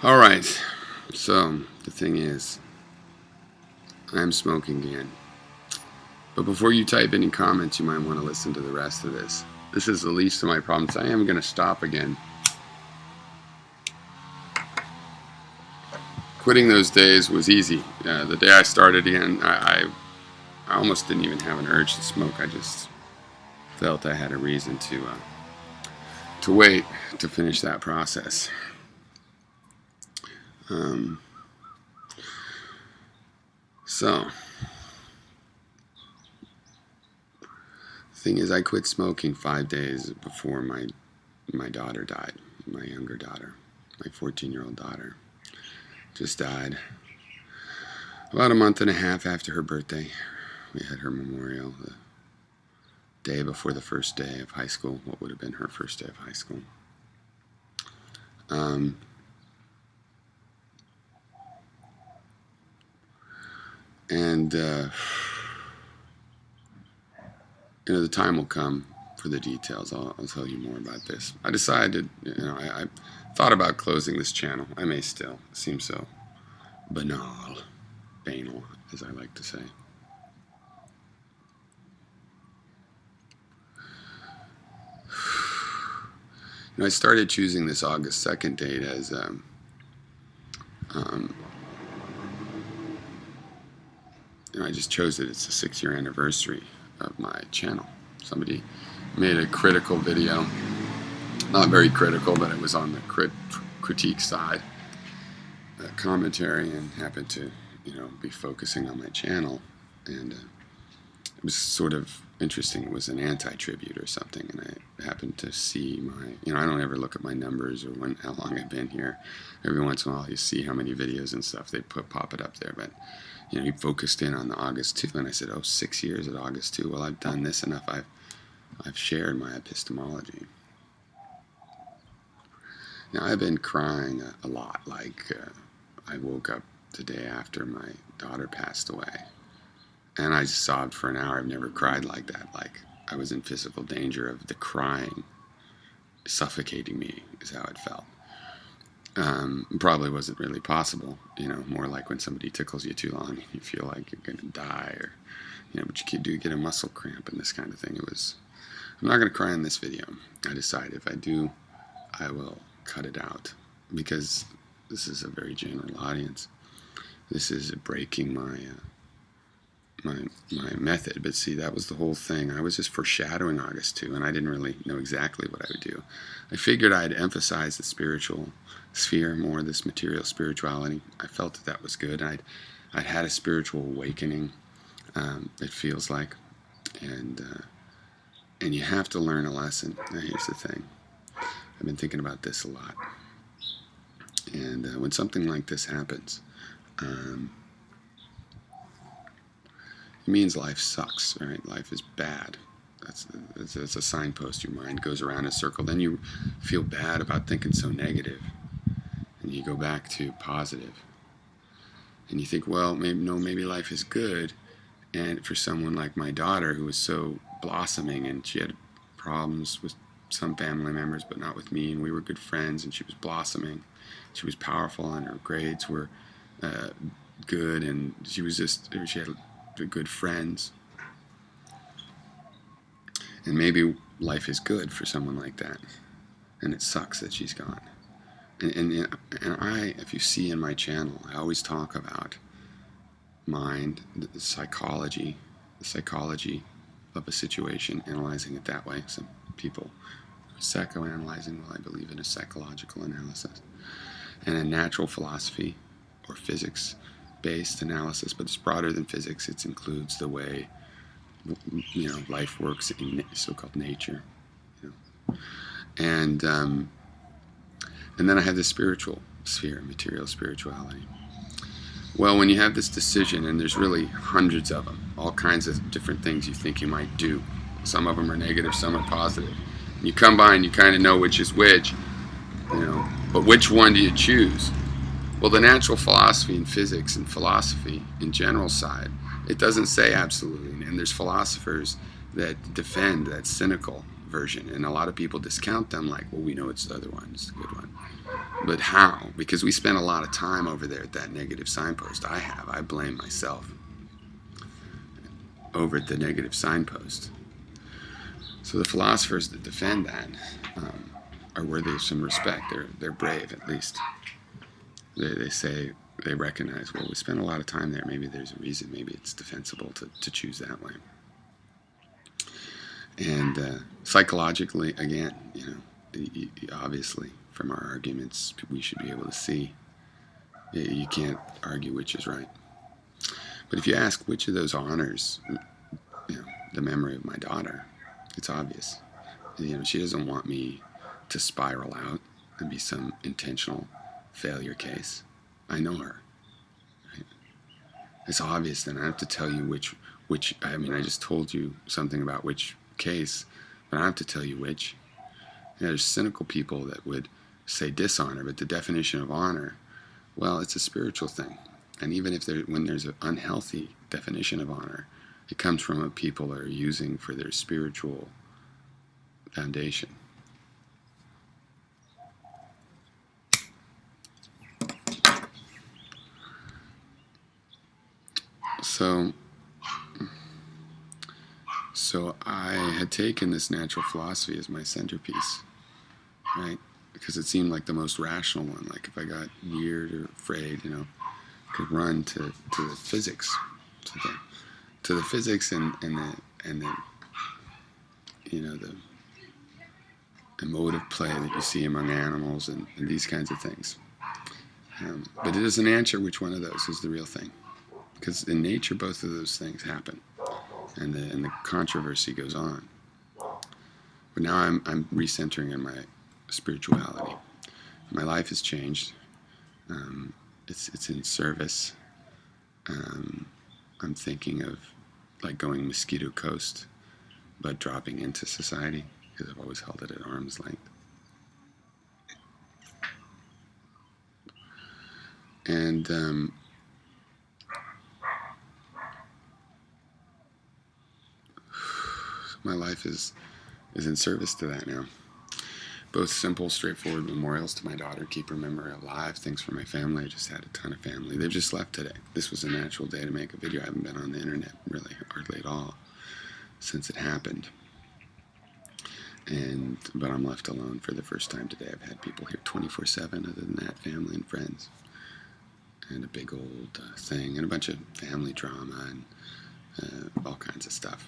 All right, so the thing is, I'm smoking again. But before you type any comments, you might want to listen to the rest of this. This is the least of my problems. I am going to stop again. Quitting those days was easy. The day I started again, I almost didn't even have an urge to smoke. I just felt I had a reason to wait to finish that process. So, the thing is, I quit smoking 5 days before my daughter died. My younger daughter, my 14-year-old daughter, just died. About a month and a half after her birthday, we had her memorial, the day before the first day of high school, what would have been her first day of high school. The time will come for the details. I'll tell you more about this. I decided, I thought about closing this channel. I may still. It seems so banal, as I like to say. I started choosing this August 2nd date as I just chose it. It's the 6-year anniversary of my channel. Somebody made a critical video, not very critical, but it was on the critique side, commentary, and happened to be focusing on my channel, and it was sort of interesting. It was an anti-tribute or something, and I happened to see my, I don't ever look at my numbers or how long I've been here. Every once in a while you see how many videos and stuff, they pop it up there, but he focused in on the August 2, and I said, 6 years at August 2. Well, I've done this enough. I've shared my epistemology. Now, I've been crying a lot. I woke up the day after my daughter passed away, and I sobbed for an hour. I've never cried like that. Like I was in physical danger of the crying suffocating me, is how it felt. Probably wasn't really possible, more like when somebody tickles you too long, you feel like you're going to die, or, but you do get a muscle cramp and this kind of thing. I'm not going to cry in this video. I decided if I do, I will cut it out, because this is a very general audience. This is breaking my method. But see, that was the whole thing. I was just foreshadowing August 2, and I didn't really know exactly what I would do. I figured I'd emphasize the spiritual sphere more, this material spirituality. I felt that was good. I'd had a spiritual awakening, it feels like, and you have to learn a lesson. Now, here's the thing. I've been thinking about this a lot, and when something like this happens, it means life sucks, right? Life is bad. That's a signpost. Your mind goes around in a circle. Then you feel bad about thinking so negative, and you go back to positive. And you think, well, maybe life is good. And for someone like my daughter, who was so blossoming, and she had problems with some family members, but not with me, and we were good friends, and she was blossoming. She was powerful, and her grades were good, and she had good friends. And maybe life is good for someone like that, and it sucks that she's gone. And if you see in my channel, I always talk about mind, the psychology of a situation, analyzing it that way. Some people are psychoanalyzing. Well, I believe in a psychological analysis, and a natural philosophy or physics-based analysis. But it's broader than physics. It includes the way life works in so-called nature, and then I have the spiritual sphere, material spirituality. Well, when you have this decision, and there's really hundreds of them, all kinds of different things you think you might do. Some of them are negative, some are positive. And you come by and you kind of know which is which, but which one do you choose? Well, the natural philosophy and physics and philosophy in general side, it doesn't say absolutely, and there's philosophers that defend that cynical version, and a lot of people discount them like, well, we know it's the other one, it's the good one. But how? Because we spent a lot of time over there at that negative signpost. I blame myself over at the negative signpost. So the philosophers that defend that are worthy of some respect. They're brave, at least. They say, they recognize, well, we spent a lot of time there. Maybe there's a reason. Maybe it's defensible to choose that way. And psychologically, again, obviously, from our arguments, we should be able to see. You can't argue which is right. But if you ask which of those honors, the memory of my daughter, it's obvious. She doesn't want me to spiral out and be some intentional failure case. I know her. Right? It's obvious. Then I have to tell you which. I just told you something about which case, but I have to tell you which. There's cynical people that would say dishonor, but the definition of honor, well, it's a spiritual thing. And even if when there's an unhealthy definition of honor, it comes from what people are using for their spiritual foundation. So I had taken this natural philosophy as my centerpiece, right? Because it seemed like the most rational one. Like if I got weird or afraid, I could run to the physics, to the physics and the emotive play that you see among animals and these kinds of things. But it doesn't answer which one of those is the real thing, because in nature both of those things happen, and the controversy goes on. But now I'm recentering in my spirituality. My life has changed. It's in service. I'm thinking of like going Mosquito Coast, but dropping into society, because I've always held it at arm's length. And my life is in service to that now. Both simple, straightforward memorials to my daughter, keep her memory alive, things for my family. I just had a ton of family. They've just left today. This was a natural day to make a video. I haven't been on the internet really hardly at all since it happened. But I'm left alone for the first time today. I've had people here 24/7, other than that, family and friends. And a big old thing, and a bunch of family drama, and all kinds of stuff.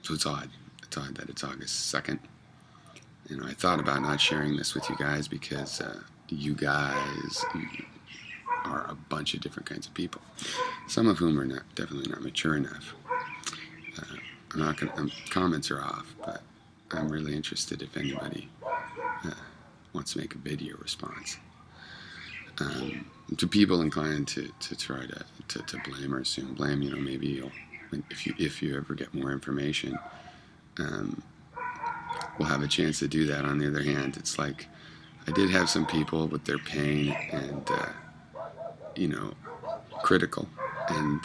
So it's odd. It's odd that it's August 2nd. I thought about not sharing this with you guys because you guys are a bunch of different kinds of people. Some of whom are definitely not mature enough. Comments are off, but I'm really interested if anybody wants to make a video response. To people inclined to try to blame or assume blame, maybe you'll, if you ever get more information, we'll have a chance to do that. On the other hand, it's like I did have some people with their pain and critical, and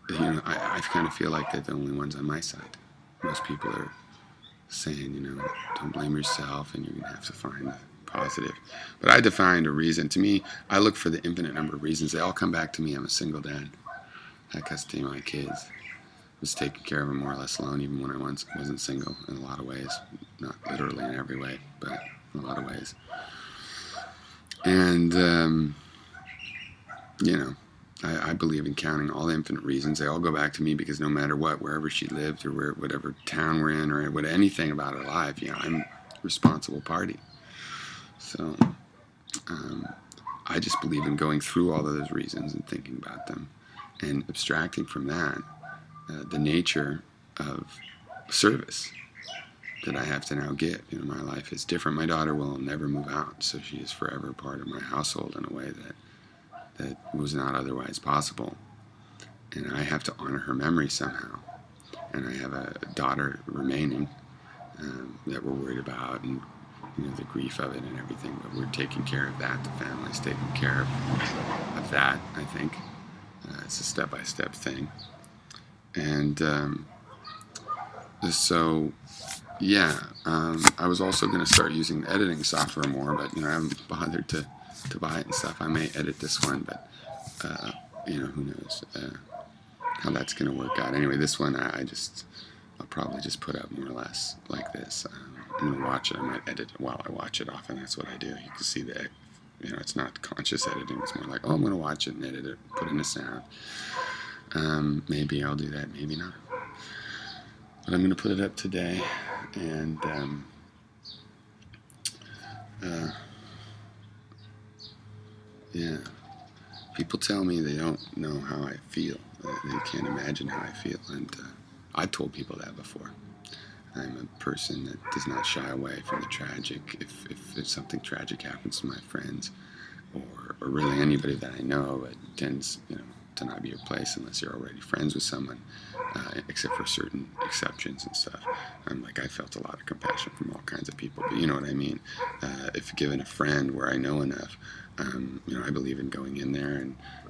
I kind of feel like they're the only ones on my side. Most people are saying, don't blame yourself, and you're gonna have to find the positive. But I defined a reason. To me, I look for the infinite number of reasons. They all come back to me. I'm a single dad. I had custody of my kids. Was taking care of them more or less alone, even when I wasn't single, in a lot of ways. Not literally in every way, but in a lot of ways. And, I believe in counting all the infinite reasons. They all go back to me, because no matter what, wherever she lived, or whatever town we're in, or anything about her life, I'm a responsible party. So I just believe in going through all of those reasons and thinking about them, and abstracting from that the nature of service that I have to now give. My life is different. My daughter will never move out, so she is forever part of my household in a way that was not otherwise possible. And I have to honor her memory somehow. And I have a daughter remaining that we're worried about, and the grief of it and everything. But we're taking care of that. The family's taking care of that, I think. It's a step-by-step thing. And so Yeah, I was also going to start using editing software more, but I haven't bothered to buy it and stuff. I may edit this one, but uh, who knows how that's going to work out. Anyway, this one I'll probably just put up more or less like this. I'm going to watch it. I might edit it while I watch it. Often that's what I do. You can see that it's not conscious editing. It's more like, oh, I'm going to watch it and edit it, put in a sound. Maybe I'll do that. Maybe not. But I'm going to put it up today, and yeah. People tell me they don't know how I feel. They can't imagine how I feel, and I told people that before. I'm a person that does not shy away from the tragic. If something tragic happens to my friends, or really anybody that I know, it tends to not be your place unless you're already friends with someone, except for certain exceptions and stuff. I felt a lot of compassion from all kinds of people, but you know what I mean. If given a friend where I know enough, I believe in going in there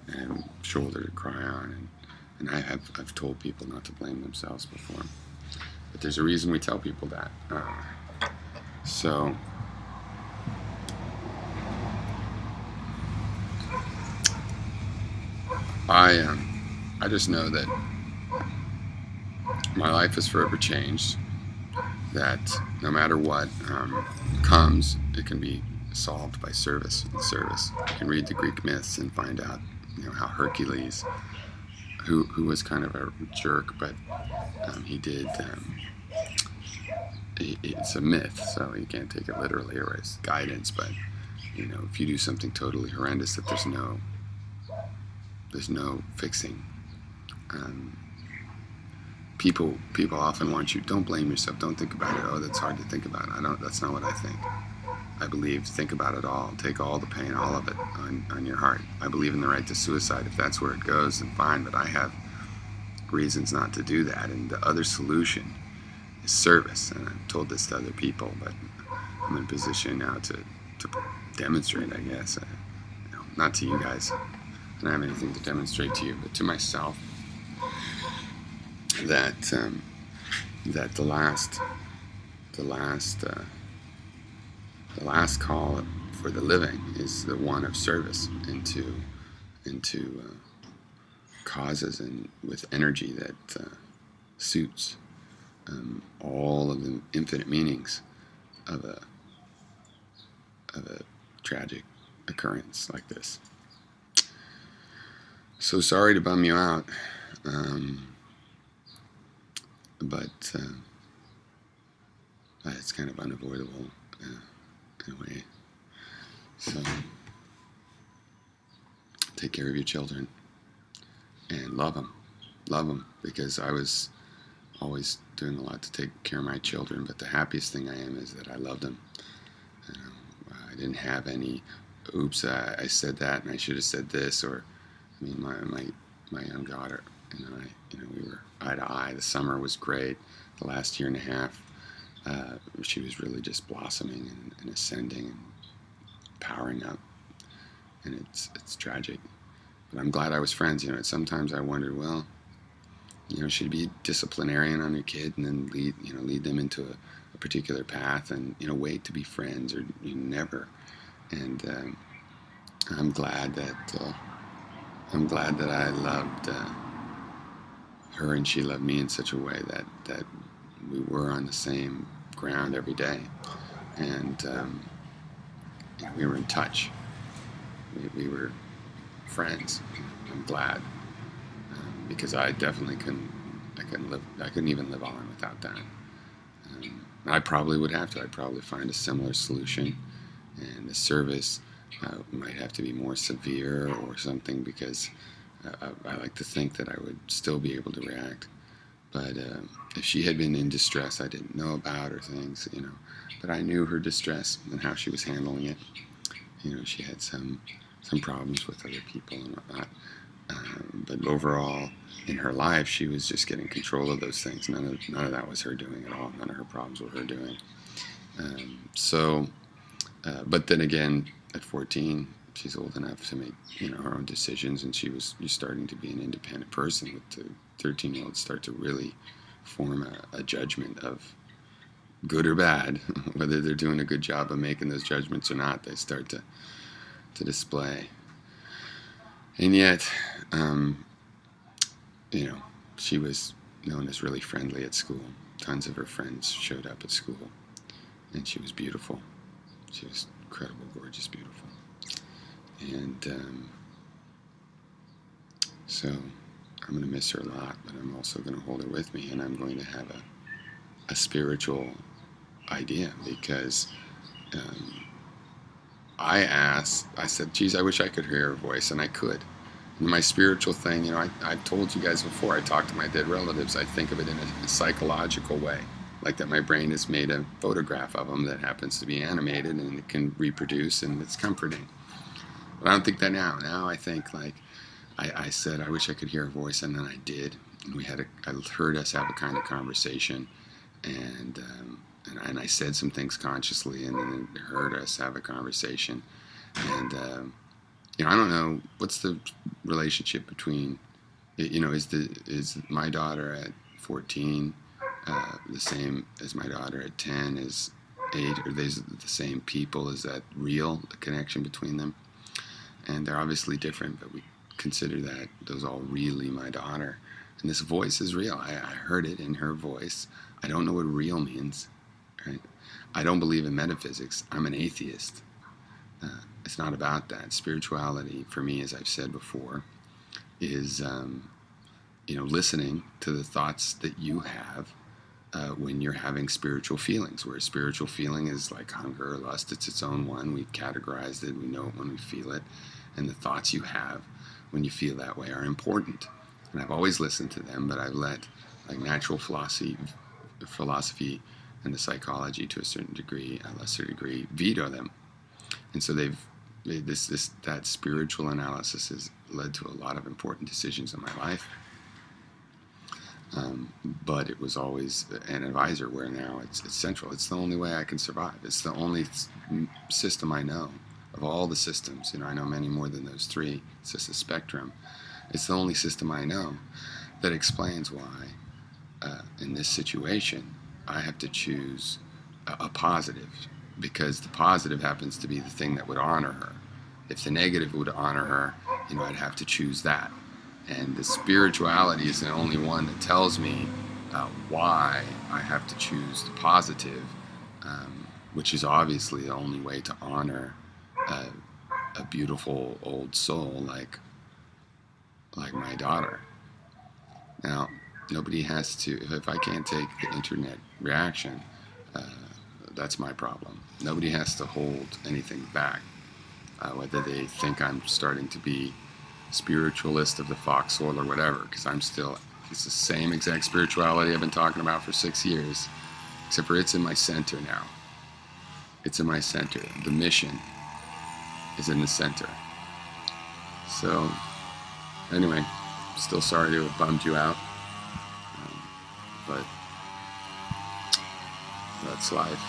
and shoulder to cry on, and I've told people not to blame themselves before. But there's a reason we tell people that. So I just know that my life is forever changed. That no matter what comes, it can be solved by service and service. You can read the Greek myths and find out, how Hercules, who was kind of a jerk, but he did. It's a myth, so you can't take it literally or as guidance. But if you do something totally horrendous that there's no fixing. Um, people often want you, don't blame yourself, don't think about it. Oh, that's hard to think about. That's not what I think. I believe think about it all, take all the pain, all of it on your heart. I believe in the right to suicide. If that's where it goes, then fine, but I have reasons not to do that. And the other solution is service, and I've told this to other people, but I'm in a position now to demonstrate, I guess. Not to you guys. I don't have anything to demonstrate to you, but to myself, that that the last call for the living is the one of service into causes and with energy that suits all of the infinite meanings of a tragic occurrence like this. So sorry to bum you out, but it's kind of unavoidable in a way. So take care of your children and love them, because I was always doing a lot to take care of my children, but the happiest thing I am is that I loved them. I didn't have any, oops, I said that and I should have said this, or I mean, my young daughter and I, we were eye to eye. The summer was great. The last year and a half, she was really just blossoming and ascending and powering up, and it's tragic. But I'm glad I was friends. Sometimes I wondered, well, should be disciplinarian on your kid and then lead them into a particular path, and wait to be friends, or never. And I'm glad that I loved her, and she loved me in such a way that we were on the same ground every day, and we were in touch. We were friends. I'm glad, because I definitely couldn't even live on without that. I probably would have to. I'd probably find a similar solution, and the service might have to be more severe or something, because I like to think that I would still be able to react. But if she had been in distress I didn't know about, or things, but I knew her distress and how she was handling it. She had some problems with other people and whatnot. But overall, in her life, she was just getting control of those things. None of that was her doing at all. None of her problems were her doing. But then again, at 14, she's old enough to make her own decisions, and you're starting to be an independent person. With the 13-year-olds start to really form a judgment of good or bad, whether they're doing a good job of making those judgments or not, they start to display. And yet, you know, she was known as really friendly at school. Tons of her friends showed up at school, and she was beautiful. She was incredible, gorgeous, beautiful. And so I'm going to miss her a lot, but I'm also going to hold her with me, and I'm going to have a spiritual idea, because I said, geez, I wish I could hear her voice, and I could. And my spiritual thing, you know, I've told you guys before, I talk to my dead relatives, I think of it in a psychological way, like that my brain has made a photograph of them that happens to be animated and it can reproduce, and it's comforting. But I don't think that now. Now I think, like, I said, I wish I could hear her voice, and then I did. And I heard us have a kind of conversation, and I said some things consciously, and then it heard us have a conversation. And, you know, I don't know, what's the relationship between, you know, is my daughter at 14 the same as my daughter at 10, is 8? Are they the same people? Is that real, the connection between them? And they're obviously different, but we consider that those all really my daughter. And this voice is real. I heard it in her voice. I don't know what real means, right? I don't believe in metaphysics. I'm an atheist. It's not about that. Spirituality, for me, as I've said before, is you know, listening to the thoughts that you have when you're having spiritual feelings, where a spiritual feeling is like hunger or lust. It's its own one. We've categorized it. We know it when we feel it. And the thoughts you have when you feel that way are important. And I've always listened to them, but I've let, like, natural philosophy and the psychology, to a certain degree, a lesser degree, veto them. And so that spiritual analysis has led to a lot of important decisions in my life. But it was always an advisor, where now it's central. It's the only way I can survive. It's the only system I know of all the systems. You know, I know many more than those three. It's just a spectrum. It's the only system I know that explains why, in this situation, I have to choose a positive, because the positive happens to be the thing that would honor her. If the negative would honor her, you know, I'd have to choose that. And the spirituality is the only one that tells me why I have to choose the positive, which is obviously the only way to honor a beautiful old soul like my daughter. Now, nobody has to, if I can't take the internet reaction, that's my problem. Nobody has to hold anything back, whether they think I'm starting to be spiritualist of the foxhole or whatever, because it's the same exact spirituality I've been talking about for 6 years, except for it's in my center now. It's in my center. The mission is in the center. So, anyway, still sorry to have bummed you out, but that's life.